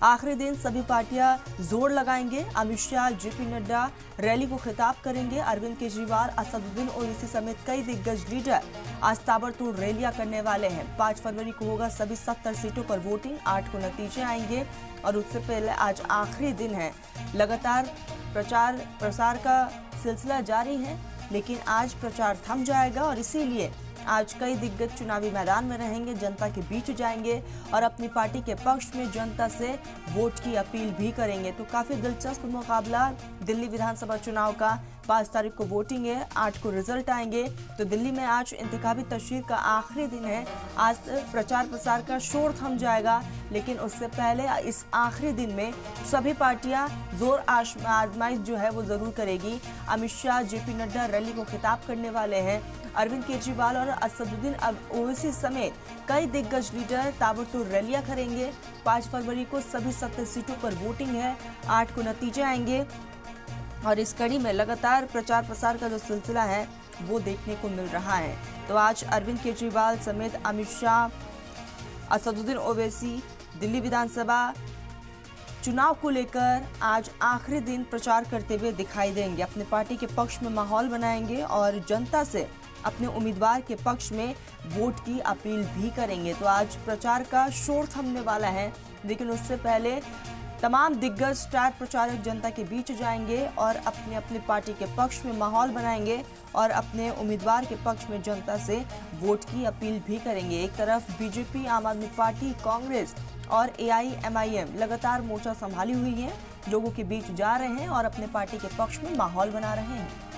आखिरी दिन सभी पार्टियां जोर लगाएंगे। अमित शाह, जेपी नड्डा रैली को खिताब करेंगे। अरविंद केजरीवाल, असदुद्दीन ओवैसी समेत कई दिग्गज लीडर आज ताबड़तोड़ रैलियां करने वाले हैं। 5 फरवरी को होगा सभी 70 सीटों पर वोटिंग। 8 को नतीजे आएंगे और उससे पहले आज आखिरी दिन है। लगातार प्रचार प्रसार का सिलसिला जारी है, लेकिन आज प्रचार थम जाएगा और इसीलिए आज कई दिग्गज चुनावी मैदान में रहेंगे, जनता के बीच जाएंगे और अपनी पार्टी के पक्ष में जनता से वोट की अपील भी करेंगे। तो काफी दिलचस्प मुकाबला दिल्ली विधानसभा चुनाव का। 5 तारीख को वोटिंग है, 8 को रिजल्ट आएंगे। तो दिल्ली में आज इंतखाबी तशरीह का आखिरी दिन है। आज प्रचार प्रसार का शोर थम जाएगा, लेकिन उससे पहले इस आखिरी दिन में सभी पार्टियां जोर आजमाइश जो है वो जरूर करेगी। अमित शाह, जेपी नड्डा रैली को खिताब करने वाले हैं। अरविंद केजरीवाल और असदुद्दीन ओवैसी समेत कई दिग्गज लीडर ताबड़तोड़ रैलियां करेंगे। 5 फरवरी को सभी 70 सीटों पर वोटिंग है, 8 को नतीजे आएंगे और इस कड़ी में लगातार प्रचार प्रसार का जो सिलसिला है वो देखने को मिल रहा है। तो आज अरविंद केजरीवाल समेत अमित शाह, असदुद्दीन ओवैसी दिल्ली विधानसभा चुनाव को लेकर आज आखिरी दिन प्रचार करते हुए दिखाई देंगे। अपने पार्टी के पक्ष में माहौल बनाएंगे और जनता से अपने उम्मीदवार के पक्ष में वोट की अपील भी करेंगे। तो आज प्रचार का शोर थमने वाला है, लेकिन उससे पहले तमाम दिग्गज स्टार प्रचारक जनता के बीच जाएंगे और अपने अपनी पार्टी के पक्ष में माहौल बनाएंगे और अपने उम्मीदवार के पक्ष में जनता से वोट की अपील भी करेंगे। एक तरफ बीजेपी, आम आदमी पार्टी, कांग्रेस और AIMIM लगातार मोर्चा संभाली हुई है, लोगों के बीच जा रहे हैं और अपने पार्टी के पक्ष में माहौल बना रहे हैं।